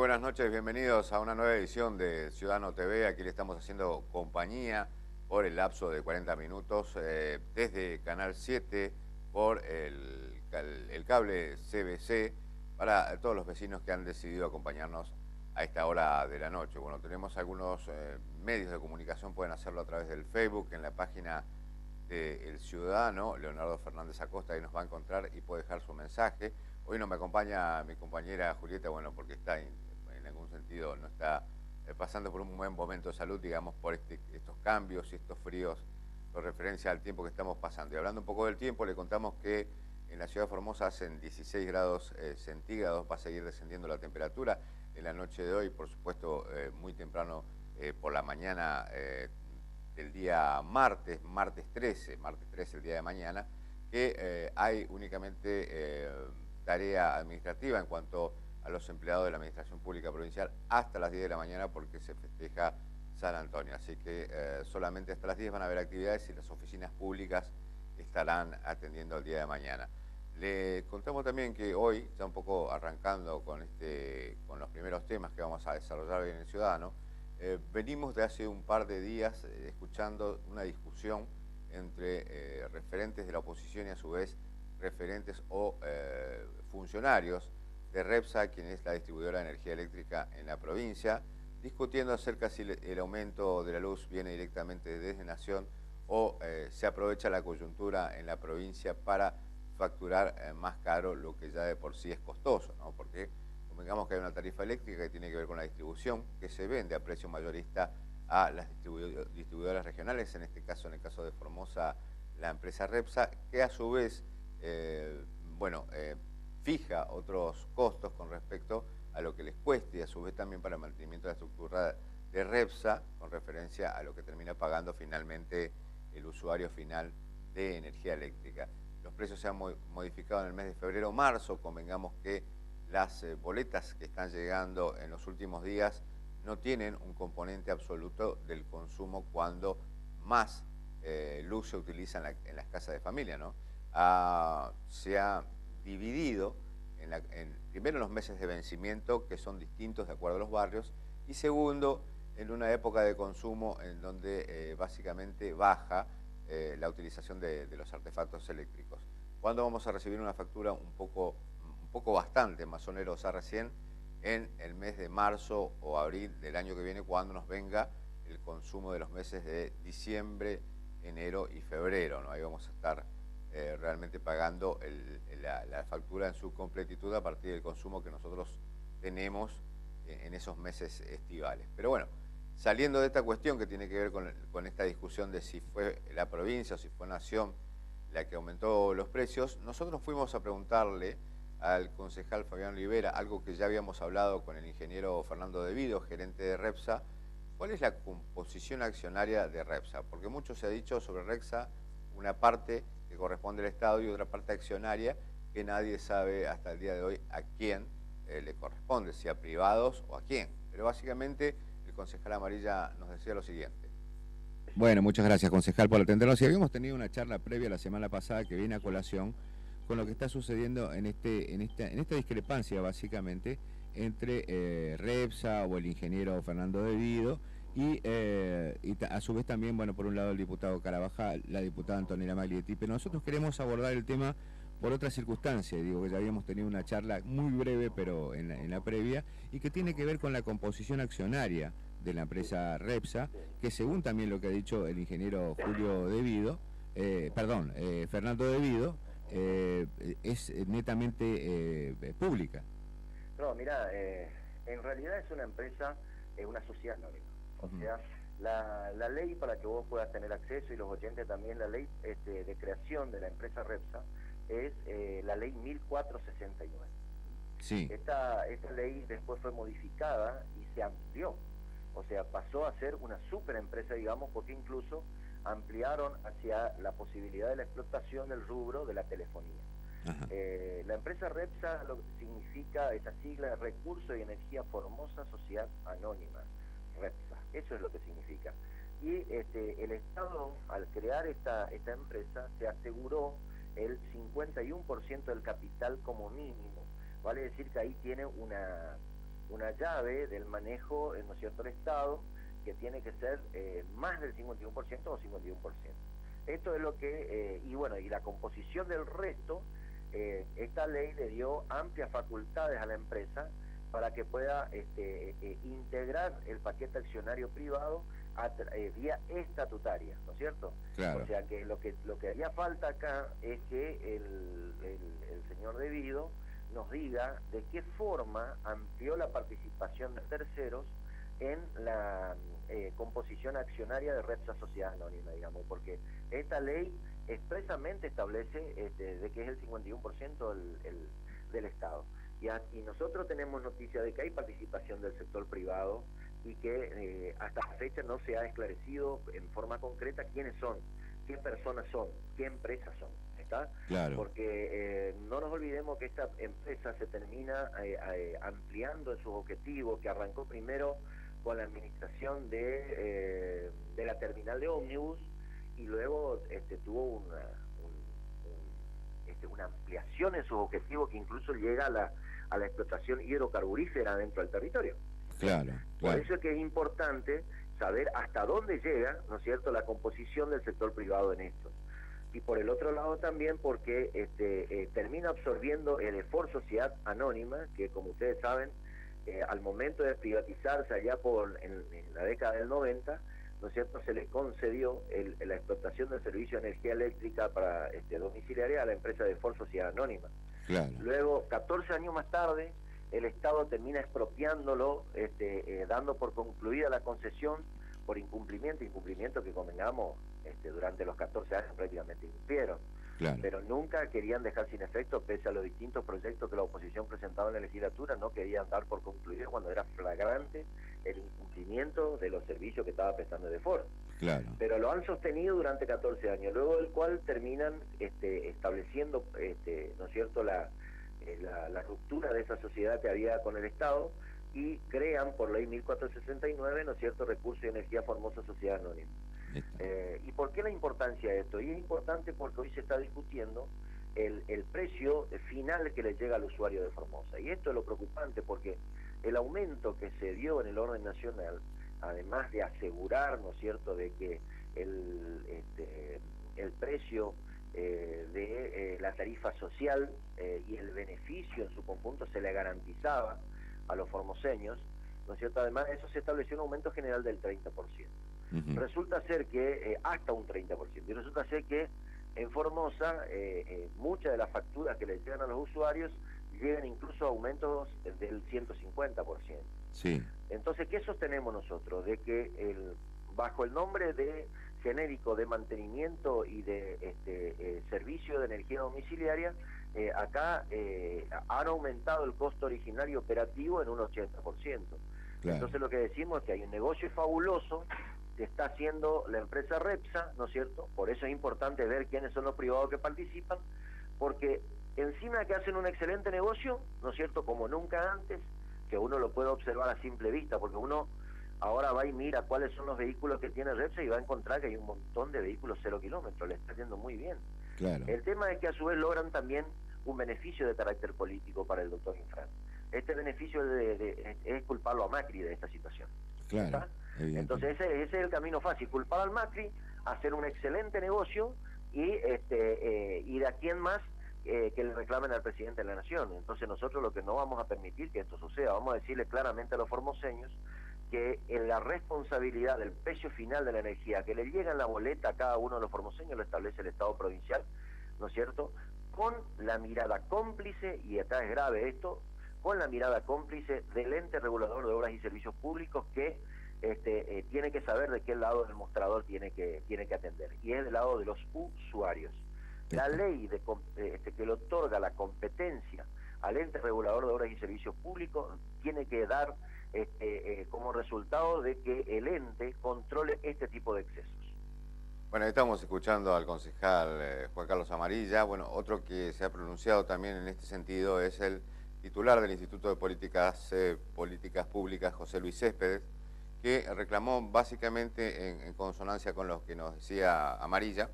buenas noches, bienvenidos a una nueva edición de Ciudadano TV. Aquí le estamos haciendo compañía por el lapso de 40 minutos desde Canal 7 por el cable CBC para todos los vecinos que han decidido acompañarnos a esta hora de la noche. Bueno, tenemos algunos medios de comunicación, pueden hacerlo a través del Facebook, en la página del Ciudadano, Leonardo Fernández Acosta, ahí nos va a encontrar y puede dejar su mensaje. Hoy no me acompaña mi compañera Julieta, bueno, porque está en algún sentido, no está pasando por un buen momento de salud, digamos, por estos cambios y estos fríos con referencia al tiempo que estamos pasando. Y hablando un poco del tiempo, le contamos que en la ciudad de Formosa hacen 16 grados centígrados, va a seguir descendiendo la temperatura en la noche de hoy, por supuesto, muy temprano por la mañana del día martes 13 el día de mañana, que hay únicamente tarea administrativa en cuanto a los empleados de la Administración Pública Provincial hasta las 10 de la mañana porque se festeja San Antonio. Así que solamente hasta las 10 van a haber actividades y las oficinas públicas estarán atendiendo el día de mañana. Le contamos también que hoy, ya un poco arrancando con los primeros temas que vamos a desarrollar hoy en el Ciudadano, venimos de hace un par de días escuchando una discusión entre referentes de la oposición y a su vez referentes o funcionarios de Repsa, quien es la distribuidora de energía eléctrica en la provincia, discutiendo acerca si el aumento de la luz viene directamente desde Nación o se aprovecha la coyuntura en la provincia para facturar más caro lo que ya de por sí es costoso, ¿no? Porque convengamos que hay una tarifa eléctrica que tiene que ver con la distribución, que se vende a precio mayorista a las distribuidoras regionales, en este caso, en el caso de Formosa, la empresa Repsa, que a su vez fija otros costos con respecto a lo que les cueste y a su vez también para el mantenimiento de la estructura de Repsa con referencia a lo que termina pagando finalmente el usuario final de energía eléctrica. Los precios se han modificado en el mes de febrero-marzo, convengamos que las boletas que están llegando en los últimos días no tienen un componente absoluto del consumo cuando más luz se utiliza en las casas de familia, ¿no? Se ha dividido primero en los meses de vencimiento, que son distintos de acuerdo a los barrios, y segundo, en una época de consumo en donde básicamente baja la utilización de los artefactos eléctricos. ¿Cuándo vamos a recibir una factura un poco bastante más onerosa? Recién en el mes de marzo o abril del año que viene, cuando nos venga el consumo de los meses de diciembre, enero y febrero, ¿no? Ahí vamos a estar realmente pagando la factura en su completitud a partir del consumo que nosotros tenemos en esos meses estivales. Pero bueno, saliendo de esta cuestión que tiene que ver con esta discusión de si fue la provincia o si fue Nación la que aumentó los precios, nosotros fuimos a preguntarle al concejal Fabián Olivera, algo que ya habíamos hablado con el ingeniero Fernando Devido, gerente de Repsa, ¿cuál es la composición accionaria de Repsa? Porque mucho se ha dicho sobre Repsa, una parte que corresponde al Estado y otra parte accionaria que nadie sabe hasta el día de hoy a quién le corresponde, si a privados o a quién. Pero básicamente el concejal Amarilla nos decía lo siguiente. Bueno, muchas gracias, concejal, por atendernos. Y habíamos tenido una charla previa la semana pasada que viene a colación con lo que está sucediendo en esta discrepancia, básicamente, entre Repsa o el ingeniero Fernando Devido y a su vez también, bueno, por un lado el diputado Carabajal, la diputada Antonella Maglietti. Pero nosotros queremos abordar el tema por otra circunstancia, digo que ya habíamos tenido una charla muy breve, pero en la previa, y que tiene que ver con la composición accionaria de la empresa Repsa, que según también lo que ha dicho el ingeniero Fernando Devido, es netamente pública. No, mira, en realidad es una empresa, una sociedad anónima. O sea, la ley para que vos puedas tener acceso, y los oyentes también, la ley de creación de la empresa Repsa, es la ley 1469. Sí. Esta ley después fue modificada y se amplió. O sea, pasó a ser una superempresa, digamos, porque incluso ampliaron hacia la posibilidad de la explotación del rubro de la telefonía. La empresa Repsa lo que significa esa sigla de Recursos y Energía Formosa Sociedad Anónima, Repsa, eso es lo que significa. Y el Estado, al crear esta empresa, se aseguró el 51% del capital como mínimo. Vale decir que ahí tiene una llave del manejo, ¿no es cierto?, del Estado, que tiene que ser más del 51% o 51%. Esto es lo que, y bueno, y la composición del resto, esta ley le dio amplias facultades a la empresa para que pueda integrar el paquete accionario privado vía estatutaria, ¿no es cierto? Claro. O sea que lo que haría falta acá es que el señor Devido nos diga de qué forma amplió la participación de terceros en la composición accionaria de Repsa Sociedad Anónima, digamos, porque esta ley expresamente establece de que es el 51% del Estado. Y nosotros tenemos noticia de que hay participación del sector privado y que hasta la fecha no se ha esclarecido en forma concreta quiénes son, qué personas son, qué empresas son. ¿Está? Claro. Porque no nos olvidemos que esta empresa se termina ampliando en sus objetivos, que arrancó primero con la administración de la terminal de ómnibus y luego tuvo una ampliación en sus objetivos que incluso llega a la explotación hidrocarburífera dentro del territorio. Claro, Por eso es que es importante saber hasta dónde llega, ¿no es cierto?, la composición del sector privado en esto. Y por el otro lado también porque termina absorbiendo el Ford Sociedad Anónima, que como ustedes saben, al momento de privatizarse allá en la década del 90, ¿no es cierto?, se le concedió la explotación del servicio de energía eléctrica para domiciliaria a la empresa de Ford Sociedad Anónima. Claro. Luego, 14 años más tarde, el Estado termina expropiándolo, dando por concluida la concesión por incumplimiento que convengamos, durante los 14 años prácticamente incumplieron. Claro. Pero nunca querían dejar sin efecto, pese a los distintos proyectos que la oposición presentaba en la legislatura, no querían dar por concluido cuando era flagrante el incumplimiento de los servicios que estaba prestando de Ford. Claro. Pero lo han sostenido durante 14 años, luego del cual terminan estableciendo, ¿no es cierto?, la ruptura de esa sociedad que había con el Estado y crean por ley 1469, ¿no es cierto?, Recursos y Energía Formosa Sociedad Anónima. ¿Y por qué la importancia de esto? Y es importante porque hoy se está discutiendo el precio final que le llega al usuario de Formosa. Y esto es lo preocupante porque el aumento que se dio en el orden nacional, además de asegurar, ¿no es cierto?, de que el precio de la tarifa social y el beneficio en su conjunto se le garantizaba a los formoseños, ¿no es cierto? Además de eso se estableció un aumento general del 30%. Resulta ser que, hasta un 30%, y resulta ser que en Formosa muchas de las facturas que le llegan a los usuarios llegan incluso a aumentos del 150%. Sí. Entonces, ¿qué sostenemos nosotros? De que bajo el nombre de genérico de mantenimiento y de servicio de energía domiciliaria, acá han aumentado el costo originario operativo en un 80%. Claro. Entonces lo que decimos es que hay un negocio fabuloso que está haciendo la empresa Repsa, ¿no es cierto? Por eso es importante ver quiénes son los privados que participan, porque encima que hacen un excelente negocio, ¿no es cierto?, como nunca antes, que uno lo puede observar a simple vista, porque uno ahora va y mira cuáles son los vehículos que tiene Repsa y va a encontrar que hay un montón de vehículos 0 kilómetros, le está yendo muy bien. Claro. El tema es que a su vez logran también un beneficio de carácter político para el doctor Infran. Este beneficio es culparlo a Macri de esta situación. Claro. Entonces ese es el camino fácil, culpar al Macri, hacer un excelente negocio y de aquí en más que le reclamen al presidente de la Nación. Entonces nosotros lo que no vamos a permitir que esto suceda, vamos a decirle claramente a los formoseños que en la responsabilidad del precio final de la energía que le llega en la boleta a cada uno de los formoseños lo establece el Estado provincial, ¿no es cierto?, con la mirada cómplice, y acá es grave esto, con la mirada cómplice del ente regulador de obras y servicios públicos que tiene que saber de qué lado del mostrador tiene que atender, y es del lado de los usuarios. La ley que le otorga la competencia al ente regulador de obras y servicios públicos tiene que dar como resultado de que el ente controle este tipo de excesos. Bueno, estamos escuchando al concejal Juan Carlos Amarilla. Bueno, otro que se ha pronunciado también en este sentido es el titular del Instituto de Políticas Públicas, José Luis Céspedes, que reclamó básicamente en consonancia con lo que nos decía Amarilla,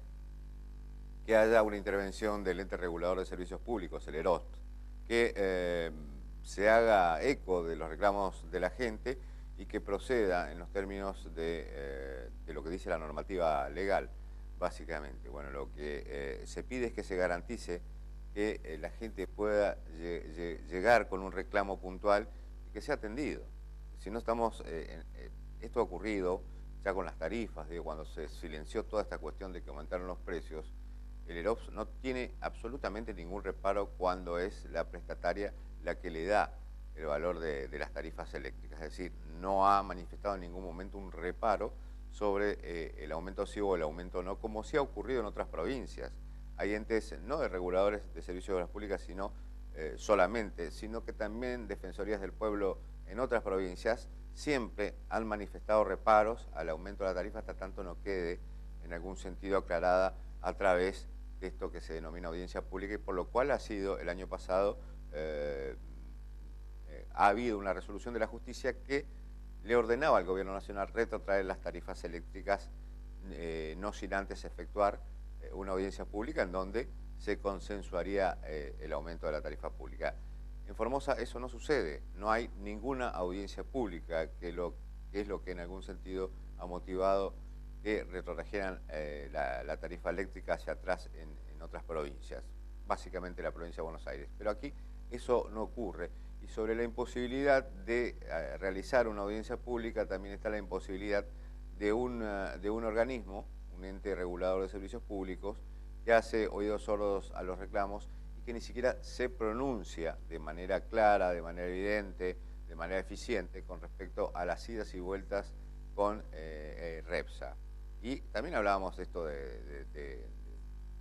que haya una intervención del ente regulador de servicios públicos, el EROST, que se haga eco de los reclamos de la gente y que proceda en los términos de lo que dice la normativa legal, básicamente. Bueno, lo que se pide es que se garantice que la gente pueda llegar con un reclamo puntual y que sea atendido. Si no estamos, esto ha ocurrido ya con las tarifas, digo, cuando se silenció toda esta cuestión de que aumentaron los precios, el EROPS no tiene absolutamente ningún reparo cuando es la prestataria la que le da el valor de las tarifas eléctricas. Es decir, no ha manifestado en ningún momento un reparo sobre el aumento sí o el aumento no, como sí ha ocurrido en otras provincias. Hay entes no de reguladores de servicios de obras públicas, sino solamente, sino que también defensorías del pueblo en otras provincias siempre han manifestado reparos al aumento de la tarifa hasta tanto no quede en algún sentido aclarada a través de esto que se denomina audiencia pública, y por lo cual ha sido el año pasado, ha habido una resolución de la justicia que le ordenaba al Gobierno Nacional retrotraer las tarifas eléctricas, no sin antes efectuar una audiencia pública en donde se consensuaría el aumento de la tarifa pública. En Formosa eso no sucede, no hay ninguna audiencia pública, que es lo que en algún sentido ha motivado que retrotrajeran la tarifa eléctrica hacia atrás en otras provincias, básicamente la provincia de Buenos Aires. Pero aquí eso no ocurre. Y sobre la imposibilidad de realizar una audiencia pública también está la imposibilidad de un organismo, un ente regulador de servicios públicos, que hace oídos sordos a los reclamos y que ni siquiera se pronuncia de manera clara, de manera evidente, de manera eficiente con respecto a las idas y vueltas con REPSA. Y también hablábamos de esto que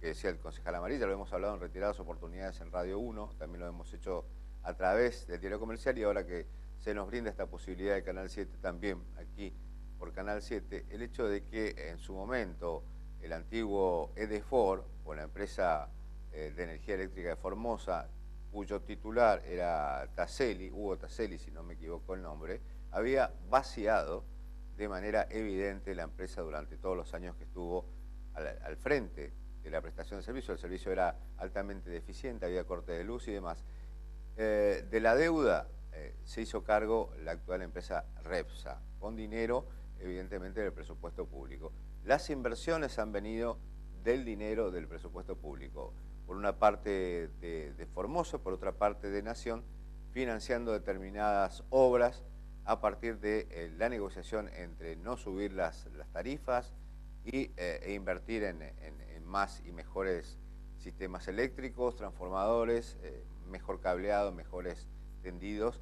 decía el concejal Amarilla, lo hemos hablado en reiteradas oportunidades en Radio 1, también lo hemos hecho a través del diario comercial, y ahora que se nos brinda esta posibilidad de Canal 7 también, aquí por Canal 7, el hecho de que en su momento el antiguo EDEFOR, o la empresa de energía eléctrica de Formosa, cuyo titular era Taselli, Hugo Taselli, si no me equivoco el nombre, había vaciado de manera evidente la empresa durante todos los años que estuvo al frente de la prestación de servicio. El servicio era altamente deficiente, había corte de luz y demás. De la deuda se hizo cargo la actual empresa REPSA, con dinero evidentemente del presupuesto público. Las inversiones han venido del dinero del presupuesto público, por una parte de Formosa, por otra parte de Nación, financiando determinadas obras a partir de la negociación entre no subir las tarifas e invertir en más y mejores sistemas eléctricos, transformadores, mejor cableado, mejores tendidos,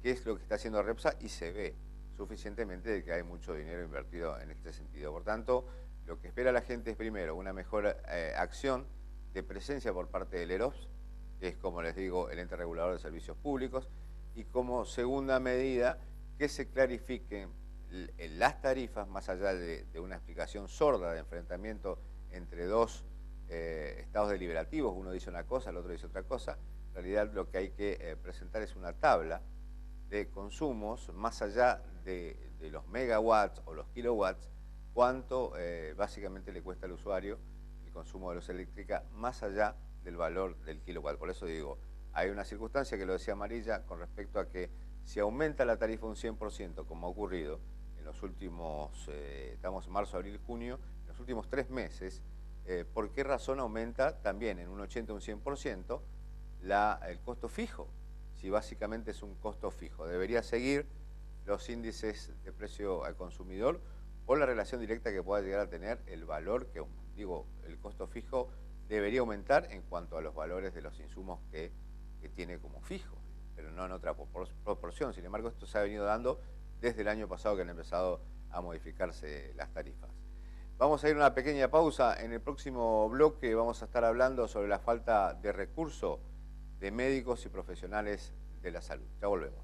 que es lo que está haciendo REPSA, y se ve suficientemente de que hay mucho dinero invertido en este sentido. Por tanto, lo que espera la gente es primero una mejor acción de presencia por parte del EROPS, que es, como les digo, el ente regulador de servicios públicos, y como segunda medida que se clarifiquen las tarifas, más allá de una explicación sorda de enfrentamiento entre dos estados deliberativos, uno dice una cosa, el otro dice otra cosa. En realidad lo que hay que presentar es una tabla de consumos, más allá de los megawatts o los kilowatts, cuánto básicamente le cuesta al usuario el consumo de luz eléctrica, más allá del valor del kilowatt. Por eso digo, hay una circunstancia que lo decía Amarilla con respecto a que si aumenta la tarifa un 100%, como ha ocurrido en los últimos, estamos en marzo, abril, junio, en los últimos 3 meses, ¿por qué razón aumenta también en un 80 o un 100% el costo fijo? Si básicamente es un costo fijo, debería seguir los índices de precio al consumidor o la relación directa que pueda llegar a tener el valor que, digo, el costo fijo debería aumentar en cuanto a los valores de los insumos que tiene como fijo, pero no en otra proporción. Sin embargo, esto se ha venido dando desde el año pasado, que han empezado a modificarse las tarifas. Vamos a ir a una pequeña pausa. En el próximo bloque vamos a estar hablando sobre la falta de recursos de médicos y profesionales de la salud. Ya volvemos.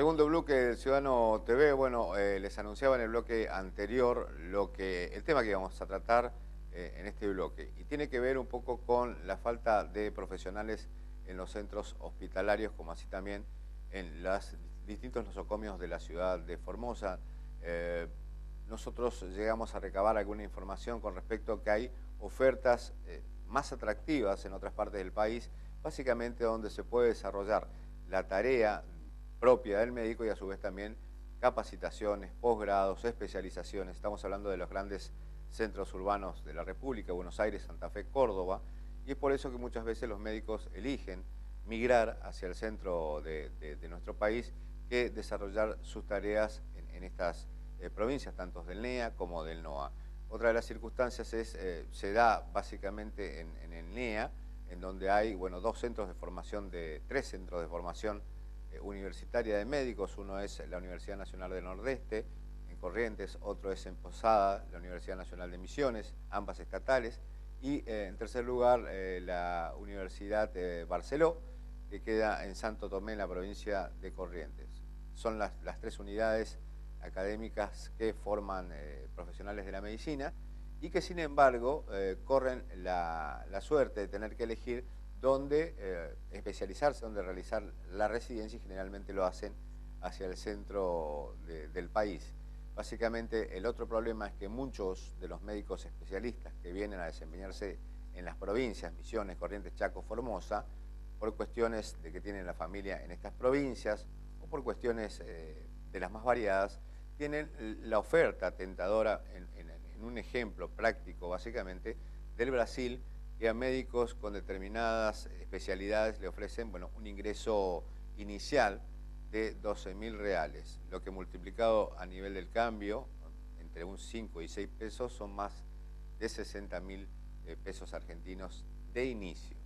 Segundo bloque del Ciudadano TV. Bueno, les anunciaba en el bloque anterior el tema que íbamos a tratar en este bloque. Y tiene que ver un poco con la falta de profesionales en los centros hospitalarios, como así también en los distintos nosocomios de la ciudad de Formosa. Nosotros llegamos a recabar alguna información con respecto a que hay ofertas más atractivas en otras partes del país, básicamente donde se puede desarrollar la tarea propia del médico y a su vez también capacitaciones, posgrados, especializaciones. Estamos hablando de los grandes centros urbanos de la República, Buenos Aires, Santa Fe, Córdoba, y es por eso que muchas veces los médicos eligen migrar hacia el centro de nuestro país que desarrollar sus tareas en estas provincias, tanto del NEA como del NOA. Otra de las circunstancias se da básicamente en el NEA, en donde hay tres centros de formación universitaria de médicos. Uno es la Universidad Nacional del Nordeste, en Corrientes; otro es en Posada, la Universidad Nacional de Misiones, ambas estatales; y en tercer lugar la Universidad Barceló, que queda en Santo Tomé, en la provincia de Corrientes. Son las tres unidades académicas que forman profesionales de la medicina y que sin embargo corren la suerte de tener que elegir dónde especializarse, dónde realizar la residencia, y generalmente lo hacen hacia el centro del país. Básicamente el otro problema es que muchos de los médicos especialistas que vienen a desempeñarse en las provincias, Misiones, Corrientes, Chaco, Formosa, por cuestiones de que tienen la familia en estas provincias o por cuestiones de las más variadas, tienen la oferta tentadora, en un ejemplo práctico básicamente, del Brasil, que a médicos con determinadas especialidades le ofrecen un ingreso inicial de 12.000 reales, lo que multiplicado a nivel del cambio, entre un 5 y 6 pesos, son más de 60.000 pesos argentinos de inicio.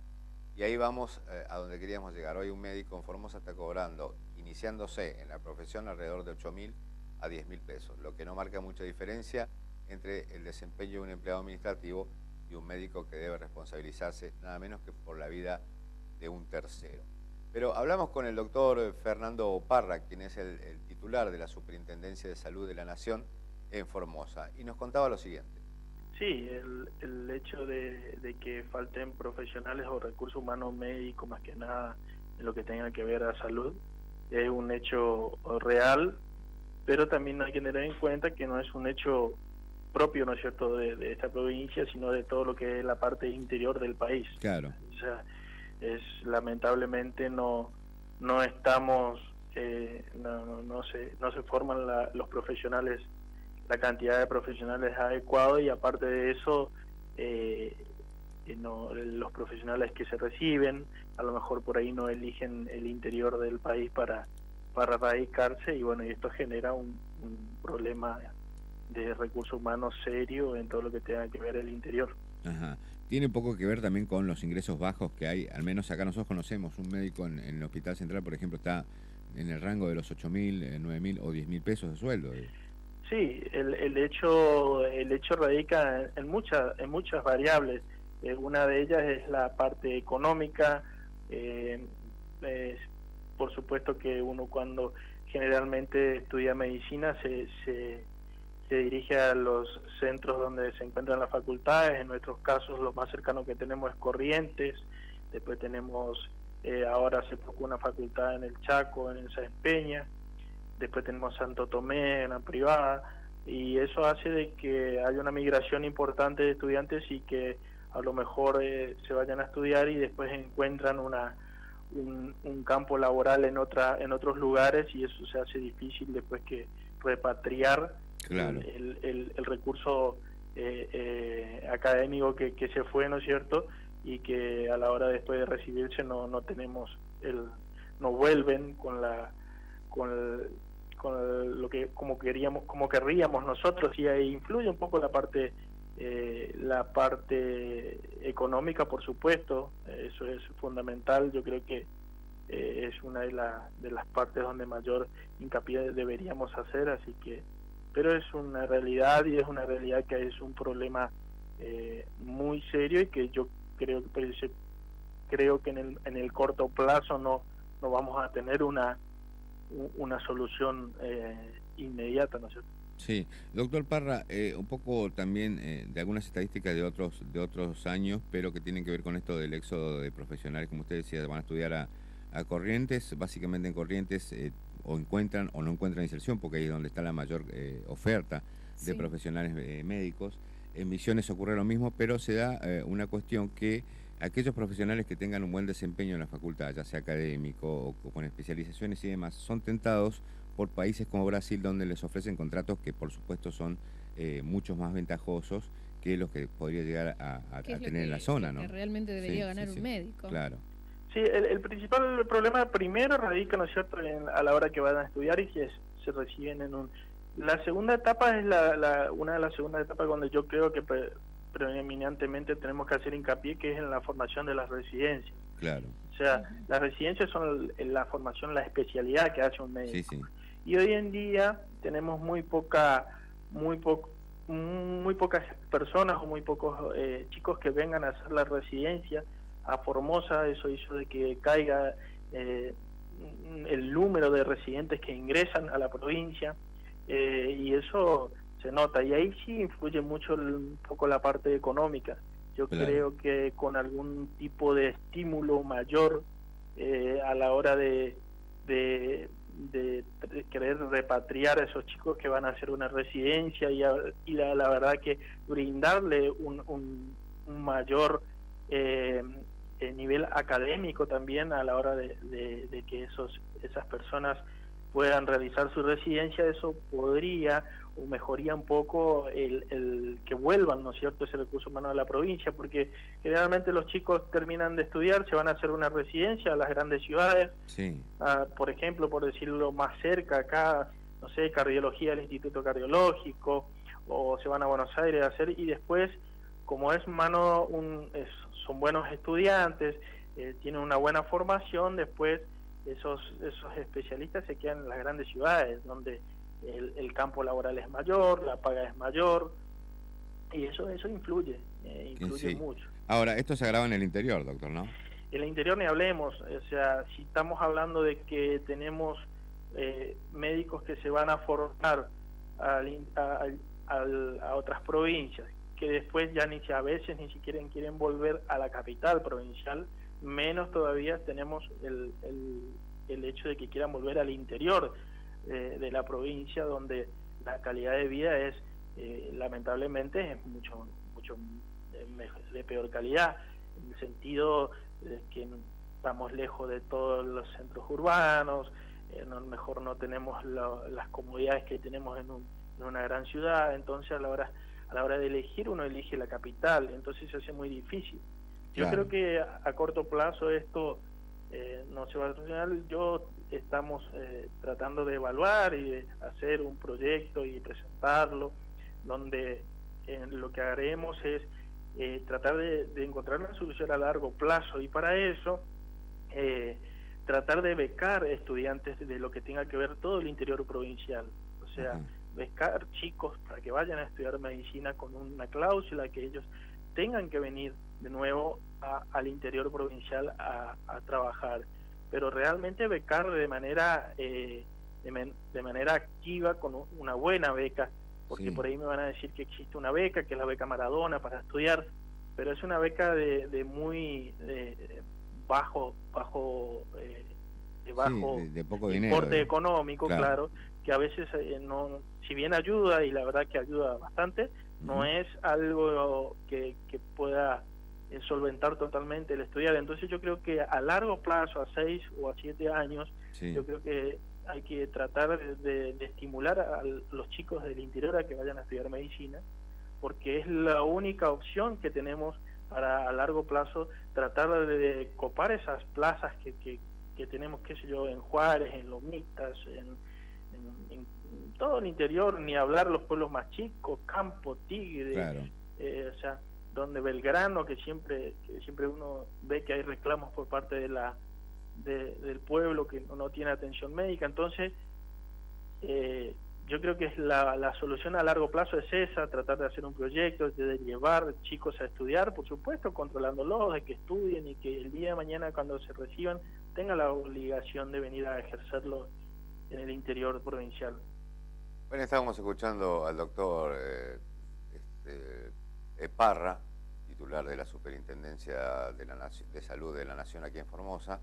Y ahí vamos a donde queríamos llegar. Hoy un médico en Formosa está cobrando, iniciándose en la profesión, alrededor de 8.000 a 10.000 pesos, lo que no marca mucha diferencia entre el desempeño de un empleado administrativo y un médico que debe responsabilizarse nada menos que por la vida de un tercero. Pero hablamos con el doctor Fernando Parra, quien es el titular de la Superintendencia de Salud de la Nación en Formosa, y nos contaba lo siguiente. Sí, el hecho de que falten profesionales o recursos humanos médicos, más que nada en lo que tenga que ver a salud, es un hecho real, pero también hay que tener en cuenta que no es un hecho propio, ¿no es cierto?, de esta provincia, sino de todo lo que es la parte interior del país. Claro. O sea, lamentablemente no estamos, no se forman los profesionales, la cantidad de profesionales adecuados, y aparte de eso, los profesionales que se reciben, a lo mejor por ahí no eligen el interior del país para radicarse, y y esto genera un problema de recursos humanos serio en todo lo que tenga que ver el interior. Ajá. Tiene un poco que ver también con los ingresos bajos que hay, al menos acá nosotros conocemos, un médico en el Hospital Central, por ejemplo, está en el rango de los 8.000, 9.000 o 10.000 pesos de sueldo. Sí, el hecho radica en muchas variables. Una de ellas es la parte económica. Por supuesto que uno, cuando generalmente estudia medicina, se dirige a los centros donde se encuentran las facultades. En nuestros casos, lo más cercano que tenemos es Corrientes. Después tenemos, ahora se tocó una facultad en el Chaco, en Sáenz Peña. Después tenemos Santo Tomé, una privada, y eso hace de que haya una migración importante de estudiantes y que a lo mejor se vayan a estudiar y después encuentran un campo laboral en otros lugares, y eso se hace difícil después que repatriar. Claro. el recurso académico que se fue, ¿no es cierto?, y que a la hora después de recibirse no tenemos no vuelven con lo que como querríamos nosotros, y ahí influye un poco la parte económica, por supuesto. Eso es fundamental. Yo creo que es una de las partes donde mayor hincapié deberíamos hacer, así que, pero es una realidad, y es una realidad que es un problema muy serio, y que yo creo que en el corto plazo no vamos a tener una una solución inmediata, ¿no es cierto? Sí, doctor Parra, un poco también de algunas estadísticas de otros años, pero que tienen que ver con esto del éxodo de profesionales, como usted decía, van a estudiar a Corrientes, básicamente en Corrientes o encuentran o no encuentran inserción, porque ahí es donde está la mayor oferta de profesionales médicos. En Misiones ocurre lo mismo, pero se da una cuestión que aquellos profesionales que tengan un buen desempeño en la facultad, ya sea académico o con especializaciones y demás, son tentados por países como Brasil, donde les ofrecen contratos que por supuesto son muchos más ventajosos que los que podría llegar a tener en la zona, ¿no? Que realmente debería ganar un médico. Claro. Sí, el principal problema primero radica, ¿no es cierto?, a la hora que van a estudiar y que se reciben en un... La segunda etapa es una de las segundas etapas donde yo creo que preeminentemente tenemos que hacer hincapié, que es en la formación de las residencias. Claro. O sea, las residencias son la formación, la especialidad que hace un médico. Sí. Y hoy en día tenemos muy pocas personas o muy pocos chicos que vengan a hacer la residencia a Formosa. Eso hizo de que caiga el número de residentes que ingresan a la provincia, y eso se nota, y ahí sí influye mucho un poco la parte económica. Yo creo que con algún tipo de estímulo mayor a la hora de querer repatriar a esos chicos que van a hacer una residencia y la verdad que brindarle un mayor nivel académico también a la hora de que esas personas puedan realizar su residencia, eso podría o mejoría un poco el que vuelvan, ¿no es cierto?, ese recurso humano a la provincia, porque generalmente los chicos terminan de estudiar, se van a hacer una residencia a las grandes ciudades, por ejemplo, por decirlo más cerca acá, no sé, cardiología del Instituto Cardiológico, o se van a Buenos Aires a hacer, y después, como son buenos estudiantes, tienen una buena formación, después esos especialistas se quedan en las grandes ciudades, donde el campo laboral es mayor, la paga es mayor, y eso influye mucho. Ahora, esto se agrava en el interior, doctor, ¿no? En el interior ni hablemos, o sea, si estamos hablando de que tenemos médicos que se van a formar a otras provincias, que después ya a veces ni siquiera quieren volver a la capital provincial, menos todavía tenemos el hecho de que quieran volver al interior de la provincia, donde la calidad de vida es lamentablemente es mucho de peor calidad, en el sentido de que estamos lejos de todos los centros urbanos, mejor no tenemos las comodidades que tenemos en una gran ciudad, entonces a la hora de elegir uno elige la capital, entonces se hace muy difícil. Yo creo que a corto plazo esto no se va a solucionar. Estamos tratando de evaluar y de hacer un proyecto y presentarlo, donde lo que haremos es tratar de encontrar una solución a largo plazo, y para eso tratar de becar estudiantes de lo que tenga que ver todo el interior provincial, o sea, becar chicos para que vayan a estudiar medicina con una cláusula que ellos tengan que venir de nuevo al interior provincial a trabajar, pero realmente becar de manera activa, con una buena beca, porque por ahí me van a decir que existe una beca, que es la beca Maradona para estudiar, pero es una beca de muy bajo poco importe dinero, económico, claro, que a veces no, si bien ayuda, y la verdad que ayuda bastante, no es algo que pueda solventar totalmente el estudiar. Entonces yo creo que a largo plazo, a 6 o a 7 años, yo creo que hay que tratar de estimular a los chicos del interior a que vayan a estudiar medicina, porque es la única opción que tenemos para a largo plazo tratar de copar esas plazas que tenemos, qué sé yo, en Juárez, en Lomitas, en todo el interior, ni hablar los pueblos más chicos, Campo, Tigre, o sea, donde Belgrano, que siempre uno ve que hay reclamos por parte del pueblo que no tiene atención médica. Entonces yo creo que es la solución a largo plazo es esa, tratar de hacer un proyecto, de llevar chicos a estudiar, por supuesto, controlándolos, de que estudien y que el día de mañana cuando se reciban tengan la obligación de venir a ejercerlo en el interior provincial. Bueno, estábamos escuchando al doctor Parra, titular de la Superintendencia de Salud de la Nación aquí en Formosa,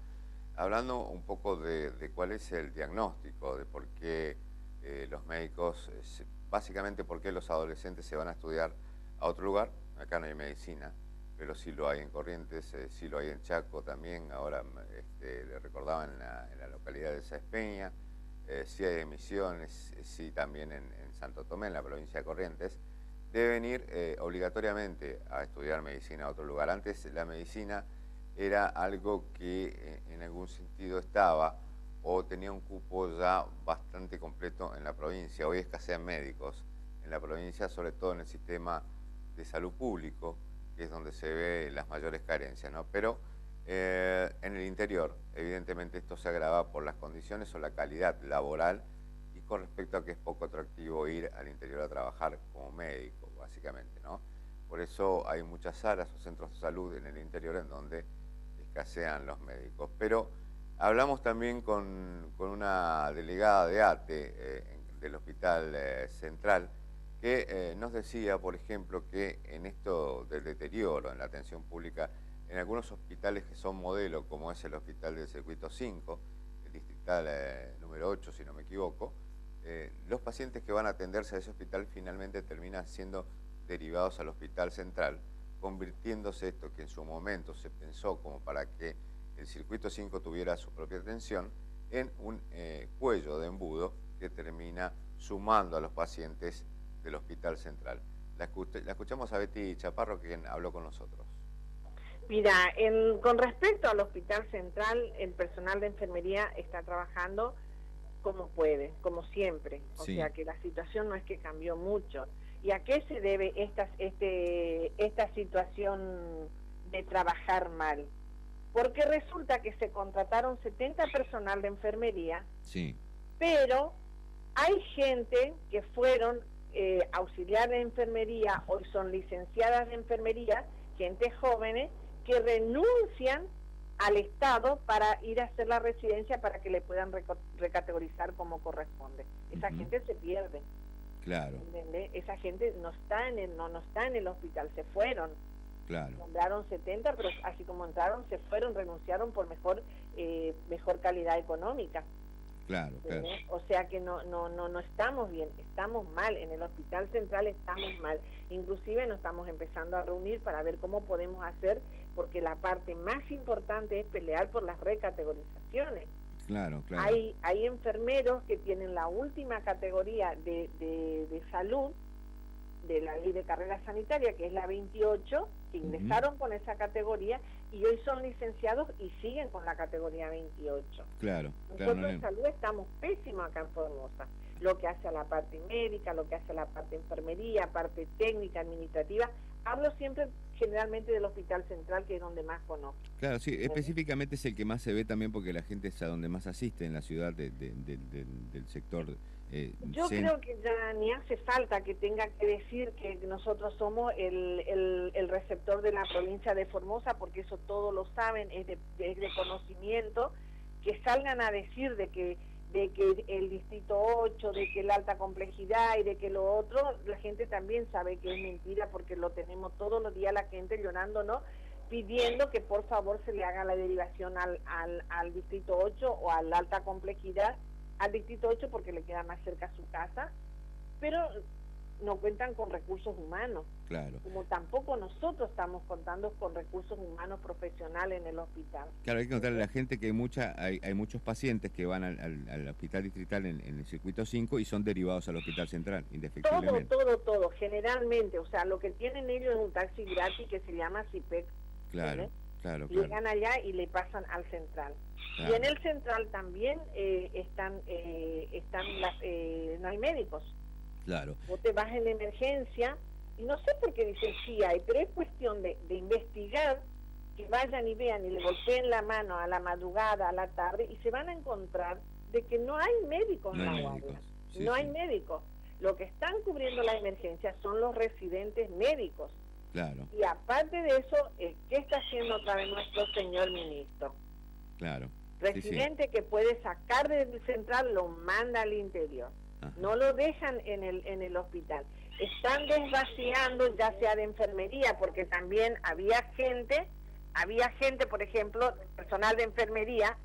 hablando un poco de cuál es el diagnóstico, de por qué los médicos, básicamente por qué los adolescentes se van a estudiar a otro lugar. Acá no hay medicina, pero sí lo hay en Corrientes, sí lo hay en Chaco también, ahora le recordaba en la localidad de Saespeña, sí hay en Misiones, sí también en Santo Tomé, en la provincia de Corrientes. Deben ir obligatoriamente a estudiar medicina a otro lugar. Antes la medicina era algo que en algún sentido estaba o tenía un cupo ya bastante completo en la provincia. Hoy escasean médicos en la provincia, sobre todo en el sistema de salud público, que es donde se ve las mayores carencias, ¿no? Pero en el interior, evidentemente esto se agrava por las condiciones o la calidad laboral y con respecto a que es poco atractivo ir al interior a trabajar como médico, básicamente, ¿no? Por eso hay muchas salas o centros de salud en el interior en donde escasean los médicos. Pero hablamos también con una delegada de ATE del Hospital Central que nos decía, por ejemplo, que en esto del deterioro en la atención pública, en algunos hospitales que son modelo, como es el Hospital del Circuito 5, el distrital número 8, si no me equivoco, los pacientes que van a atenderse a ese hospital finalmente terminan siendo derivados al Hospital Central, convirtiéndose esto que en su momento se pensó como para que el Circuito 5 tuviera su propia atención, en un cuello de embudo que termina sumando a los pacientes del Hospital Central. La escuchamos a Betty Chaparro, quien habló con nosotros. Mira, con respecto al Hospital Central, el personal de enfermería está trabajando como puede, como siempre. O sea que la situación no es que cambió mucho. ¿Y a qué se debe esta situación de trabajar mal? Porque resulta que se contrataron 70 personal de enfermería, pero hay gente que fueron auxiliares de enfermería, hoy son licenciadas de enfermería, gente jóvenes, que renuncian al Estado para ir a hacer la residencia para que le puedan recategorizar como corresponde. Esa gente se pierde. Claro. ¿Entendés? Esa gente no está en el hospital, se fueron. Claro. Nombraron 70, pero así como entraron, se fueron, renunciaron por mejor calidad económica. Claro, claro. O sea que no estamos bien, estamos mal, en el Hospital Central estamos mal. Inclusive nos estamos empezando a reunir para ver cómo podemos hacer, porque la parte más importante es pelear por las recategorizaciones. Claro, claro. Hay enfermeros que tienen la última categoría de salud de la ley de carrera sanitaria, que es la 28, que ingresaron con esa categoría y hoy son licenciados y siguen con la categoría 28. Claro. Nosotros en salud estamos pésimos acá en Formosa. Lo que hace a la parte médica, lo que hace a la parte enfermería, parte técnica, administrativa. Hablo siempre generalmente del Hospital Central, que es donde más conozco. Claro, sí, específicamente es el que más se ve también porque la gente es a donde más asiste en la ciudad del sector. Yo creo que ya ni hace falta que tenga que decir que nosotros somos el receptor de la provincia de Formosa, porque eso todos lo saben, es de conocimiento, que salgan a decir de que el distrito 8, de que la alta complejidad y de que lo otro, la gente también sabe que es mentira, porque lo tenemos todos los días la gente llorando, ¿no? Pidiendo que por favor se le haga la derivación al distrito 8 o a la alta complejidad, al distrito 8 porque le queda más cerca a su casa, pero no cuentan con recursos humanos. Claro. Como tampoco nosotros estamos contando con recursos humanos profesionales en el hospital. Claro, hay que contarle a la gente que hay muchos pacientes que van al hospital distrital en el circuito 5 y son derivados al Hospital Central, indefectiblemente. Todo, generalmente. O sea, lo que tienen ellos es un taxi gratis que se llama CIPEC. Claro. Claro. Llegan allá y le pasan al central. Claro. Y en el central también no hay médicos. Claro. Vos te vas en emergencia y no sé por qué dicen sí hay, pero es cuestión de investigar, que vayan y vean y le golpeen la mano a la madrugada, a la tarde, y se van a encontrar de que no hay médicos en la guardia. No hay médicos. Lo que están cubriendo la emergencia son los residentes médicos. Claro. Y aparte de eso, ¿qué está haciendo otra vez nuestro señor ministro? Claro. Residente que puede sacar del central lo manda al interior. Ajá. No lo dejan en el hospital. Están desvaciando, ya sea de enfermería, porque también había gente, por ejemplo, personal de enfermería,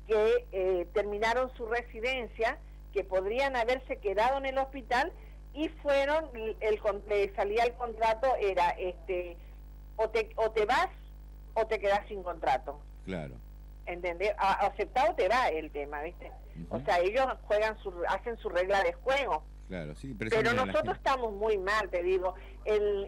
que terminaron su residencia, que podrían haberse quedado en el hospital y fueron, salía el contrato, era o te vas o te quedas sin contrato. Claro. ¿Entendés? Aceptado te va el tema, ¿viste? O sea, ellos hacen su regla de juego. Claro, sí, pero nosotros estamos muy mal, te digo.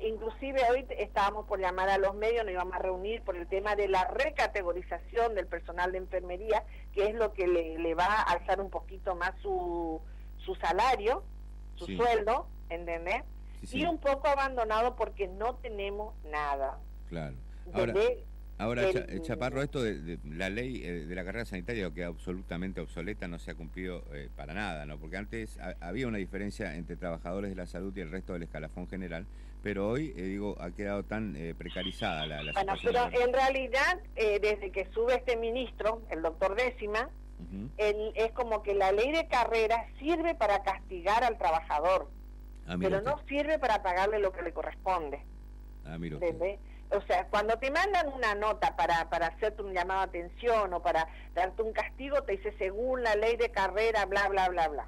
Inclusive hoy estábamos por llamar a los medios, nos íbamos a reunir por el tema de la recategorización del personal de enfermería, que es lo que le va a alzar un poquito más su salario, su sueldo, ¿entendés? Sí. Y un poco abandonado porque no tenemos nada. Claro. Ahora, Chaparro, esto de la ley de la carrera sanitaria que absolutamente obsoleta, no se ha cumplido para nada, ¿no? Porque antes había una diferencia entre trabajadores de la salud y el resto del escalafón general, pero hoy, ha quedado tan precarizada la situación. Bueno, pero en realidad, desde que sube este ministro, el doctor Décima, es como que la ley de carrera sirve para castigar al trabajador, pero no sirve para pagarle lo que le corresponde. Mira O sea, cuando te mandan una nota para hacerte un llamado de atención o para darte un castigo, te dice según la ley de carrera, bla, bla, bla, bla.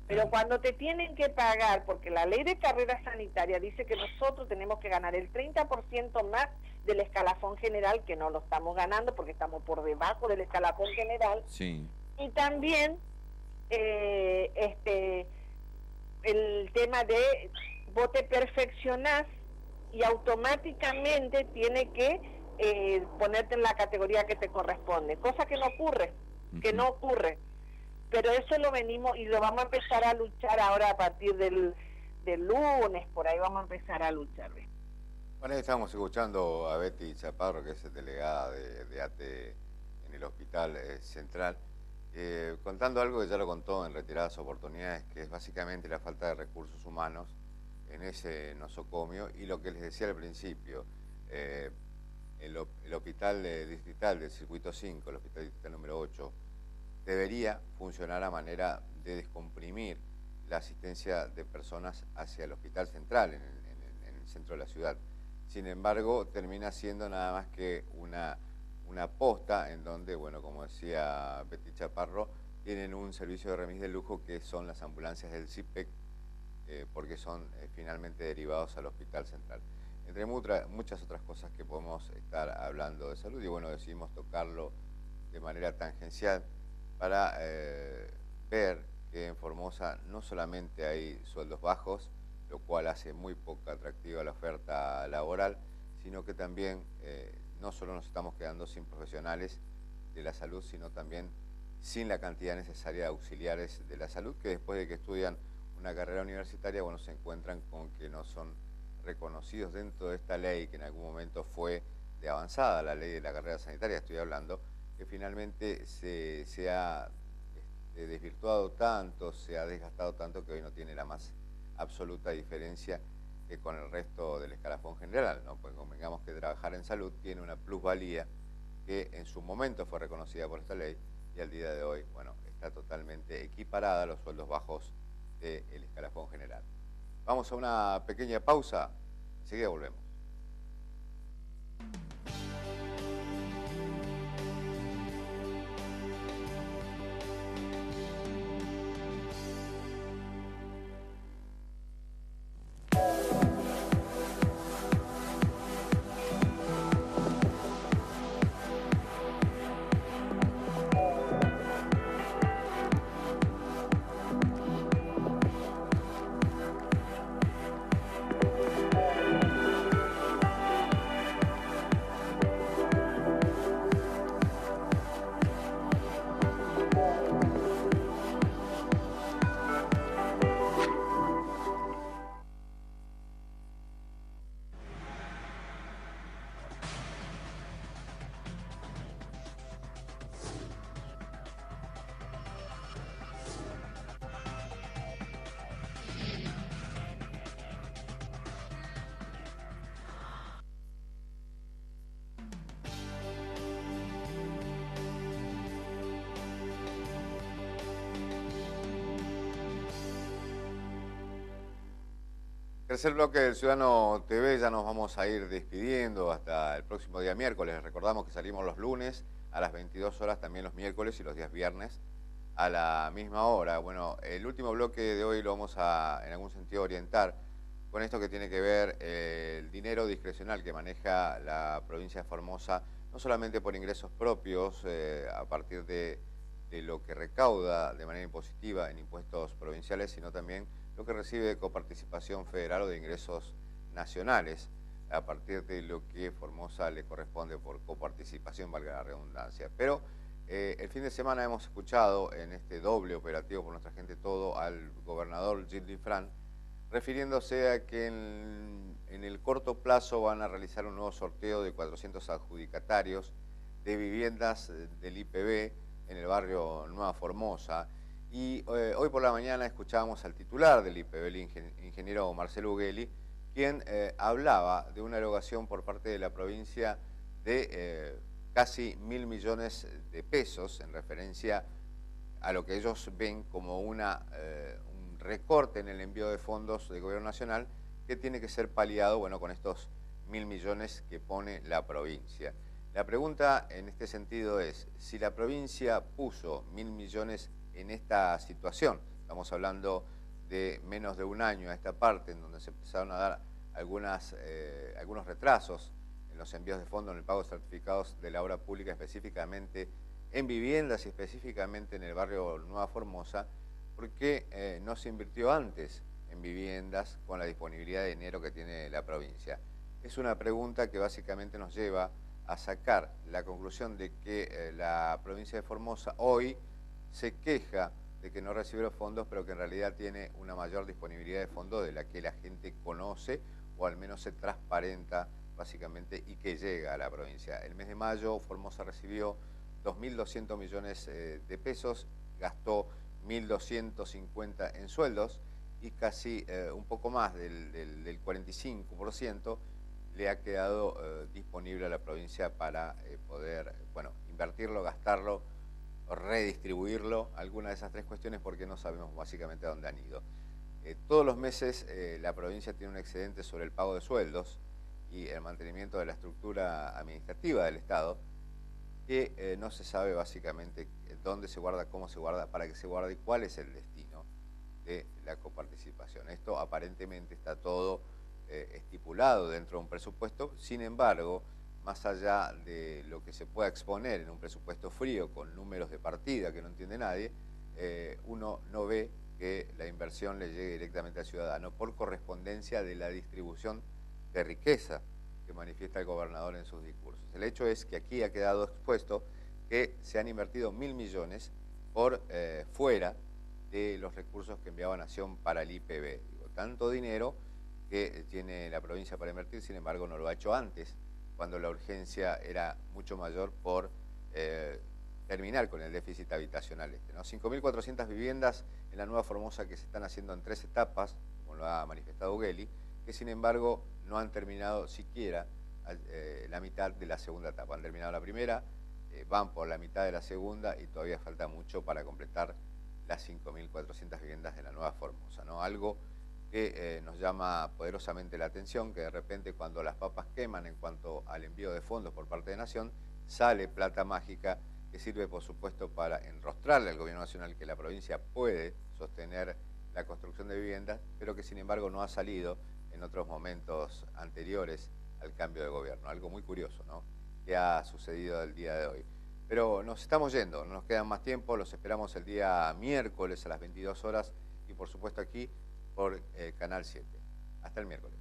Pero cuando te tienen que pagar, porque la ley de carrera sanitaria dice que nosotros tenemos que ganar el 30% más del escalafón general, que no lo estamos ganando porque estamos por debajo del escalafón general. Sí. Y también el tema de vos te perfeccionás y automáticamente tiene que ponerte en la categoría que te corresponde, cosa que no ocurre, pero eso lo venimos y lo vamos a empezar a luchar ahora a partir del lunes, por ahí vamos a empezar a luchar. Bueno, estamos escuchando a Betty Chaparro, que es delegada de ATE en el Hospital Central, contando algo que ya lo contó en retiradas oportunidades, que es básicamente la falta de recursos humanos en ese nosocomio, y lo que les decía al principio, el hospital distrital del circuito 5, el hospital distrital número 8, debería funcionar a manera de descomprimir la asistencia de personas hacia el hospital central, en el centro de la ciudad. Sin embargo, termina siendo nada más que una posta en donde, bueno, como decía Betty Chaparro, tienen un servicio de remis de lujo que son las ambulancias del CIPEC, porque son finalmente derivados al Hospital Central. Entre muchas otras cosas que podemos estar hablando de salud, y bueno, decidimos tocarlo de manera tangencial para ver que en Formosa no solamente hay sueldos bajos, lo cual hace muy poco atractiva la oferta laboral, sino que también no solo nos estamos quedando sin profesionales de la salud, sino también sin la cantidad necesaria de auxiliares de la salud, que después de que estudian una carrera universitaria, bueno, se encuentran con que no son reconocidos dentro de esta ley, que en algún momento fue de avanzada, la ley de la carrera sanitaria, estoy hablando, que finalmente se ha desvirtuado tanto, se ha desgastado tanto, que hoy no tiene la más absoluta diferencia que con el resto del escalafón general, ¿no? Pues convengamos que trabajar en salud tiene una plusvalía que en su momento fue reconocida por esta ley, y al día de hoy, bueno, está totalmente equiparada a los sueldos bajos del escalafón general. Vamos a una pequeña pausa, enseguida volvemos. Tercer bloque del Ciudadano TV, ya nos vamos a ir despidiendo hasta el próximo día miércoles. Recordamos que salimos los lunes a las 22 horas, también los miércoles y los días viernes a la misma hora. Bueno, el último bloque de hoy lo vamos a, en algún sentido, orientar con esto que tiene que ver el dinero discrecional que maneja la provincia de Formosa, no solamente por ingresos propios a partir de lo que recauda de manera impositiva en impuestos provinciales, sino también lo que recibe de coparticipación federal o de ingresos nacionales, a partir de lo que Formosa le corresponde por coparticipación, valga la redundancia. Pero el fin de semana hemos escuchado en este doble operativo por nuestra gente todo al gobernador Gil Difrán, refiriéndose a que en el corto plazo van a realizar un nuevo sorteo de 400 adjudicatarios de viviendas del IPB en el barrio Nueva Formosa. Y hoy por la mañana escuchábamos al titular del IPB, el ingeniero Marcelo Ughelli, quien hablaba de una erogación por parte de la provincia de casi 1.000 millones de pesos en referencia a lo que ellos ven como un recorte en el envío de fondos del gobierno nacional que tiene que ser paliado, bueno, con estos 1.000 millones que pone la provincia. La pregunta en este sentido es, si la provincia puso 1.000 millones en esta situación, estamos hablando de menos de un año a esta parte, en donde se empezaron a dar algunos retrasos en los envíos de fondos, en el pago de certificados de la obra pública, específicamente en viviendas y específicamente en el barrio Nueva Formosa, ¿por qué no se invirtió antes en viviendas con la disponibilidad de dinero que tiene la provincia? Es una pregunta que básicamente nos lleva a sacar la conclusión de que la provincia de Formosa hoy se queja de que no recibe los fondos, pero que en realidad tiene una mayor disponibilidad de fondos de la que la gente conoce o al menos se transparenta básicamente y que llega a la provincia. El mes de mayo Formosa recibió 2.200 millones de pesos, gastó 1.250 en sueldos y casi un poco más del 45% le ha quedado disponible a la provincia para poder, bueno, invertirlo, gastarlo, redistribuirlo, alguna de esas tres cuestiones, porque no sabemos básicamente a dónde han ido. Todos los meses la provincia tiene un excedente sobre el pago de sueldos y el mantenimiento de la estructura administrativa del Estado, que no se sabe básicamente dónde se guarda, cómo se guarda, para qué se guarda y cuál es el destino de la coparticipación. Esto aparentemente está todo estipulado dentro de un presupuesto, sin embargo, más allá de lo que se pueda exponer en un presupuesto frío con números de partida que no entiende nadie, uno no ve que la inversión le llegue directamente al ciudadano por correspondencia de la distribución de riqueza que manifiesta el gobernador en sus discursos. El hecho es que aquí ha quedado expuesto que se han invertido 1.000 millones por fuera de los recursos que enviaba Nación para el IPB. Digo, tanto dinero que tiene la provincia para invertir, sin embargo no lo ha hecho antes, cuando la urgencia era mucho mayor por terminar con el déficit habitacional ¿no? 5.400 viviendas en la Nueva Formosa que se están haciendo en 3 etapas, como lo ha manifestado Ughelli, que sin embargo no han terminado siquiera la mitad de la segunda etapa. Han terminado la primera, van por la mitad de la segunda y todavía falta mucho para completar las 5.400 viviendas de la Nueva Formosa, ¿no? Algo que nos llama poderosamente la atención, que de repente cuando las papas queman en cuanto al envío de fondos por parte de Nación, sale plata mágica que sirve por supuesto para enrostrarle al gobierno nacional que la provincia puede sostener la construcción de viviendas, pero que sin embargo no ha salido en otros momentos anteriores al cambio de gobierno. Algo muy curioso, ¿no?, que ha sucedido el día de hoy. Pero nos estamos yendo, no nos quedan más tiempo, los esperamos el día miércoles a las 22 horas y por supuesto aquí por Canal 7. Hasta el miércoles.